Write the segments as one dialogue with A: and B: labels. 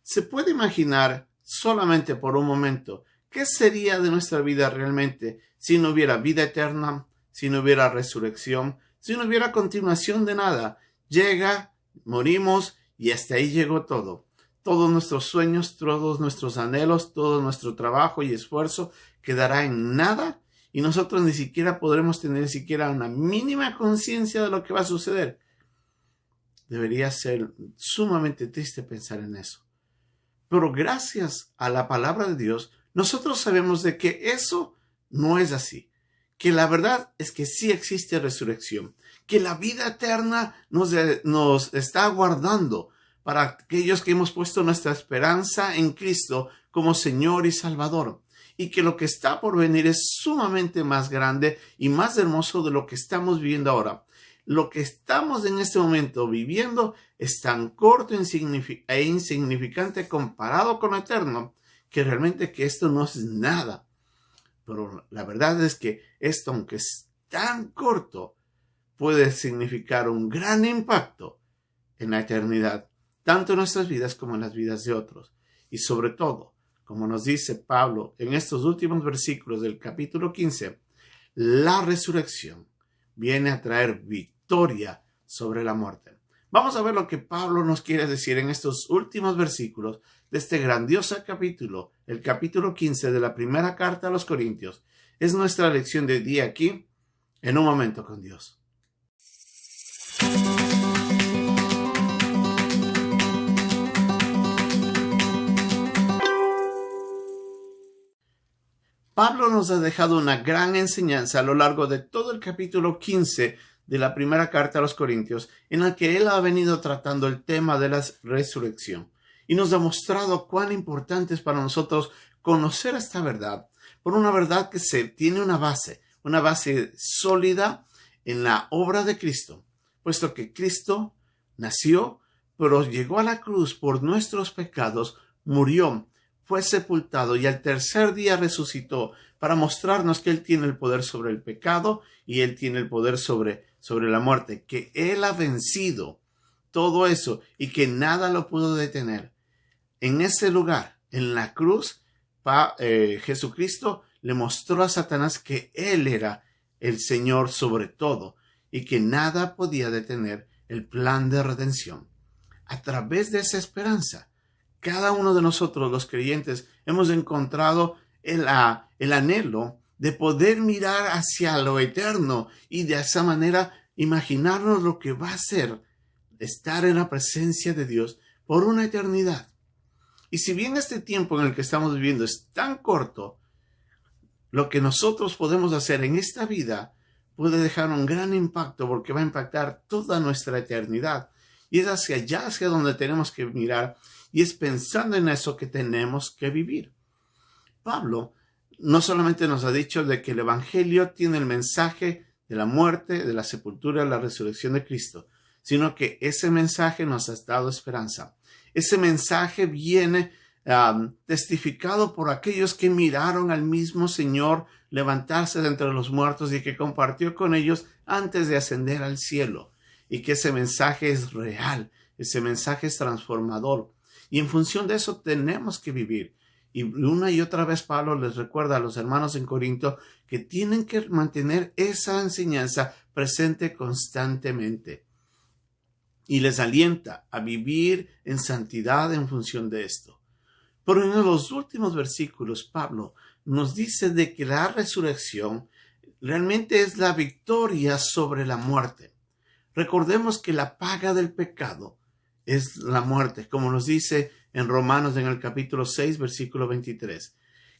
A: ¿Se puede imaginar solamente por un momento qué sería de nuestra vida realmente si no hubiera vida eterna, si no hubiera resurrección, si no hubiera continuación de nada? Llega, morimos y hasta ahí llegó todo. Todos nuestros sueños, todos nuestros anhelos, todo nuestro trabajo y esfuerzo quedará en nada y nosotros ni siquiera podremos tener siquiera una mínima conciencia de lo que va a suceder. Debería ser sumamente triste pensar en eso. Pero gracias a la palabra de Dios, nosotros sabemos de que eso no es así. Que la verdad es que sí existe resurrección. Que la vida eterna nos está aguardando para aquellos que hemos puesto nuestra esperanza en Cristo como Señor y Salvador. Y que lo que está por venir es sumamente más grande y más hermoso de lo que estamos viviendo ahora. Lo que estamos en este momento viviendo es tan corto e insignificante comparado con lo eterno, que realmente que esto no es nada. Pero la verdad es que esto, aunque es tan corto, puede significar un gran impacto en la eternidad, tanto en nuestras vidas como en las vidas de otros. Y sobre todo, como nos dice Pablo en estos últimos versículos del capítulo 15, la resurrección viene a traer victoria sobre la muerte. Vamos a ver lo que Pablo nos quiere decir en estos últimos versículos de este grandioso capítulo, el capítulo 15 de la primera carta a los Corintios. Es nuestra lección de día aquí, en un momento con Dios. Pablo nos ha dejado una gran enseñanza a lo largo de todo el capítulo 15 de la primera carta a los Corintios, en la que él ha venido tratando el tema de la resurrección y nos ha mostrado cuán importante es para nosotros conocer esta verdad, por una verdad que tiene una base sólida en la obra de Cristo, puesto que Cristo nació, pero llegó a la cruz por nuestros pecados, murió, fue sepultado y al tercer día resucitó para mostrarnos que Él tiene el poder sobre el pecado y Él tiene el poder sobre la muerte, que Él ha vencido todo eso y que nada lo pudo detener. En ese lugar, en la cruz, Jesucristo le mostró a Satanás que Él era el Señor sobre todo y que nada podía detener el plan de redención. A través de esa esperanza, cada uno de nosotros, los creyentes, hemos encontrado el anhelo de poder mirar hacia lo eterno y de esa manera imaginarnos lo que va a ser estar en la presencia de Dios por una eternidad. Y si bien este tiempo en el que estamos viviendo es tan corto, lo que nosotros podemos hacer en esta vida puede dejar un gran impacto porque va a impactar toda nuestra eternidad. Y es hacia allá, hacia donde tenemos que mirar. Y es pensando en eso que tenemos que vivir. Pablo no solamente nos ha dicho de que el Evangelio tiene el mensaje de la muerte, de la sepultura, de la resurrección de Cristo, sino que ese mensaje nos ha dado esperanza. Ese mensaje viene testificado por aquellos que miraron al mismo Señor levantarse de entre los muertos y que compartió con ellos antes de ascender al cielo. Y que ese mensaje es real, ese mensaje es transformador. Y en función de eso tenemos que vivir. Y una y otra vez Pablo les recuerda a los hermanos en Corinto que tienen que mantener esa enseñanza presente constantemente. Y les alienta a vivir en santidad en función de esto. Pero en los últimos versículos Pablo nos dice de que la resurrección realmente es la victoria sobre la muerte. Recordemos que la paga del pecado es la muerte, como nos dice en Romanos en el capítulo 6, versículo 23,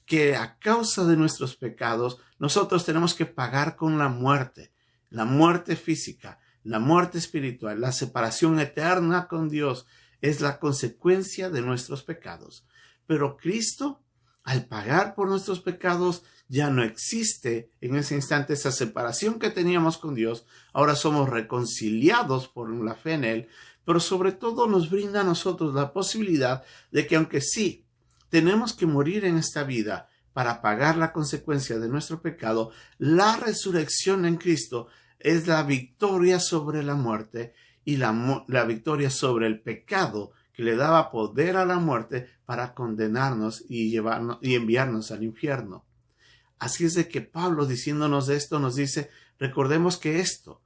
A: que a causa de nuestros pecados nosotros tenemos que pagar con la muerte física, la muerte espiritual, la separación eterna con Dios es la consecuencia de nuestros pecados. Pero Cristo, al pagar por nuestros pecados, ya no existe en ese instante esa separación que teníamos con Dios. Ahora somos reconciliados por la fe en Él, pero sobre todo nos brinda a nosotros la posibilidad de que aunque sí tenemos que morir en esta vida para pagar la consecuencia de nuestro pecado, la resurrección en Cristo es la victoria sobre la muerte y la victoria sobre el pecado que le daba poder a la muerte para condenarnos y enviarnos al infierno. Así es de que Pablo, diciéndonos esto, nos dice, recordemos que esto,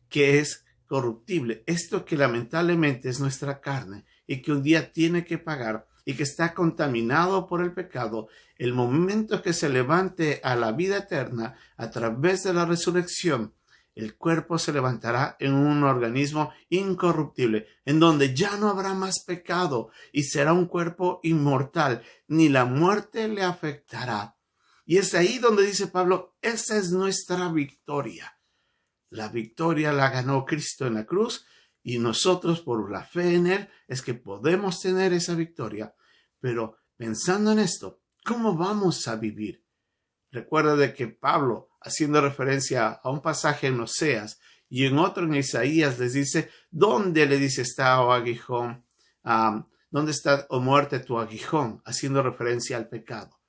A: que es corruptible, esto que lamentablemente es nuestra carne y que un día tiene que pagar y que está contaminado por el pecado, el momento que se levante a la vida eterna a través de la resurrección, el cuerpo se levantará en un organismo incorruptible, en donde ya no habrá más pecado y será un cuerpo inmortal, ni la muerte le afectará. Y es ahí donde dice Pablo, esa es nuestra victoria. La victoria la ganó Cristo en la cruz y nosotros por la fe en Él es que podemos tener esa victoria. Pero pensando en esto, ¿cómo vamos a vivir? Recuerda de que Pablo, haciendo referencia a un pasaje en Oseas y en otro en Isaías, les dice, ¿dónde le dice está, oh aguijón? ¿Dónde está, oh muerte, tu aguijón? Haciendo referencia al pecado.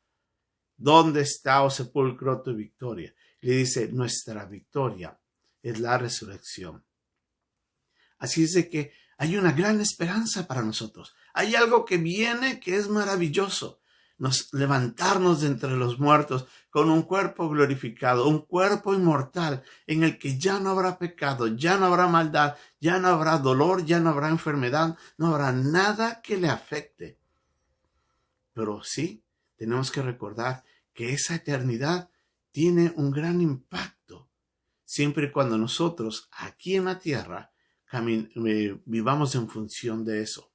A: ¿Dónde está, oh sepulcro, tu victoria? Le dice, nuestra victoria es la resurrección. Así es de que hay una gran esperanza para nosotros. Hay algo que viene que es maravilloso. Levantarnos de entre los muertos con un cuerpo glorificado, un cuerpo inmortal en el que ya no habrá pecado, ya no habrá maldad, ya no habrá dolor, ya no habrá enfermedad, no habrá nada que le afecte. Pero sí, tenemos que recordar que esa eternidad tiene un gran impacto siempre y cuando nosotros aquí en la tierra vivamos en función de eso.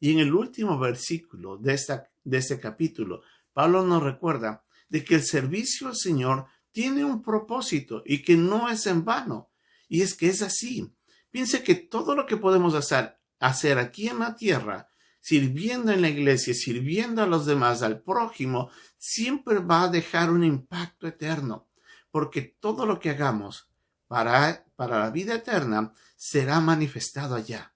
A: Y en el último versículo de este capítulo, Pablo nos recuerda de que el servicio al Señor tiene un propósito y que no es en vano. Y es que es así. Piense que todo lo que podemos hacer aquí en la tierra, sirviendo en la iglesia, sirviendo a los demás, al prójimo, siempre va a dejar un impacto eterno. Porque todo lo que hagamos para la vida eterna será manifestado allá.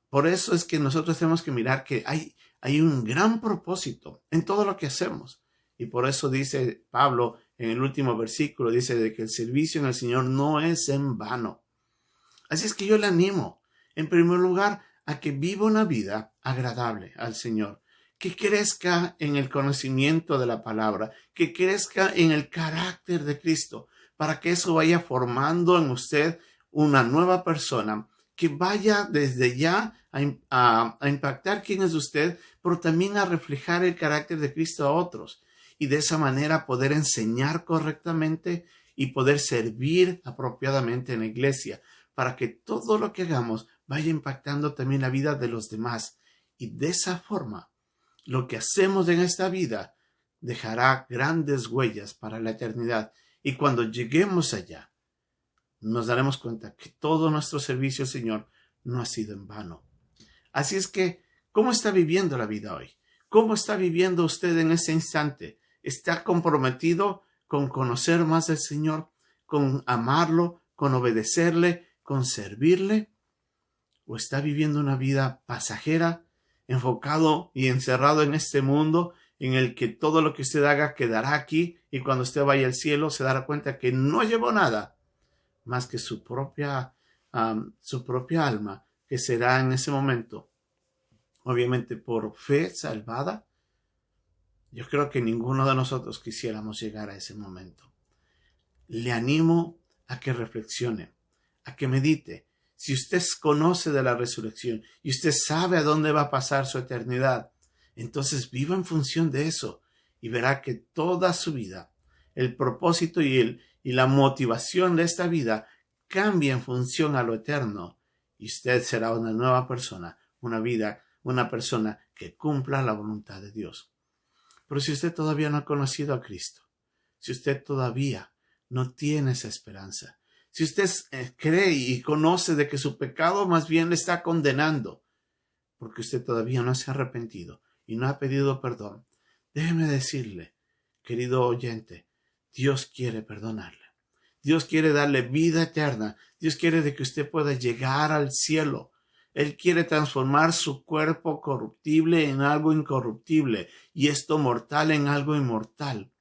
A: Por eso es que nosotros tenemos que mirar que hay un gran propósito en todo lo que hacemos. Y por eso dice Pablo en el último versículo, dice de que el servicio en el Señor no es en vano. Así es que yo le animo, en primer lugar, a que viva una vida agradable al Señor, que crezca en el conocimiento de la palabra, que crezca en el carácter de Cristo, para que eso vaya formando en usted una nueva persona, que vaya desde ya a impactar quién es usted, pero también a reflejar el carácter de Cristo a otros. Y de esa manera poder enseñar correctamente y poder servir apropiadamente en la iglesia, para que todo lo que hagamos vaya impactando también la vida de los demás. Y de esa forma, lo que hacemos en esta vida dejará grandes huellas para la eternidad. Y cuando lleguemos allá, nos daremos cuenta que todo nuestro servicio al Señor no ha sido en vano. Así es que, ¿cómo está viviendo la vida hoy? ¿Cómo está viviendo usted en ese instante? ¿Está comprometido con conocer más del Señor, con amarlo, con obedecerle, con servirle? ¿O está viviendo una vida pasajera, enfocado y encerrado en este mundo en el que todo lo que usted haga quedará aquí y cuando usted vaya al cielo se dará cuenta que no llevó nada más que su propia alma, que será en ese momento, obviamente por fe salvada? Yo creo que ninguno de nosotros quisiéramos llegar a ese momento. Le animo a que reflexione, a que medite. Si usted conoce de la resurrección y usted sabe a dónde va a pasar su eternidad, entonces viva en función de eso y verá que toda su vida, el propósito y la motivación de esta vida cambia en función a lo eterno y usted será una nueva persona, una persona que cumpla la voluntad de Dios. Pero si usted todavía no ha conocido a Cristo, si usted todavía no tiene esa esperanza, si usted cree y conoce de que su pecado más bien le está condenando, porque usted todavía no se ha arrepentido y no ha pedido perdón, déjeme decirle, querido oyente, Dios quiere perdonarle. Dios quiere darle vida eterna. Dios quiere de que usted pueda llegar al cielo. Él quiere transformar su cuerpo corruptible en algo incorruptible y esto mortal en algo inmortal.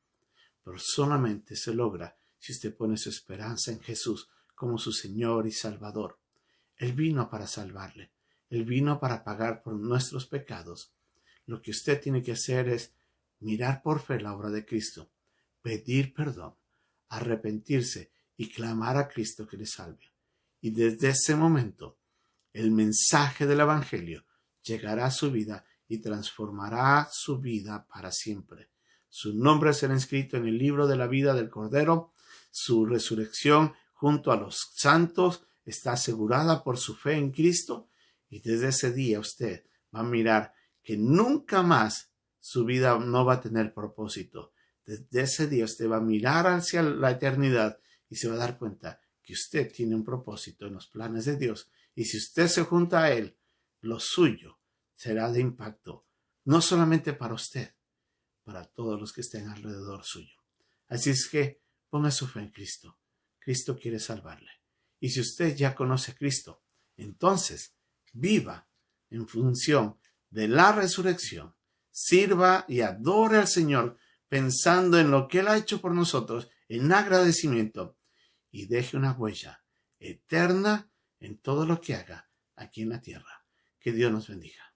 A: Pero solamente se logra si usted pone su esperanza en Jesús como su Señor y Salvador. Él vino para salvarle. Él vino para pagar por nuestros pecados. Lo que usted tiene que hacer es mirar por fe la obra de Cristo, pedir perdón, arrepentirse y clamar a Cristo que le salve. Y desde ese momento, el mensaje del Evangelio llegará a su vida y transformará su vida para siempre. Su nombre será inscrito en el libro de la vida del Cordero. Su resurrección junto a los santos está asegurada por su fe en Cristo. Y desde ese día usted va a mirar que nunca más su vida no va a tener propósito. Desde ese día usted va a mirar hacia la eternidad y se va a dar cuenta que usted tiene un propósito en los planes de Dios. Y si usted se junta a Él, lo suyo será de impacto, no solamente para usted, para todos los que estén alrededor suyo. Así es que ponga su fe en Cristo. Cristo quiere salvarle. Y si usted ya conoce a Cristo, entonces viva en función de la resurrección. Sirva y adore al Señor pensando en lo que Él ha hecho por nosotros, en agradecimiento, y deje una huella eterna en todo lo que haga aquí en la tierra. Que Dios nos bendiga.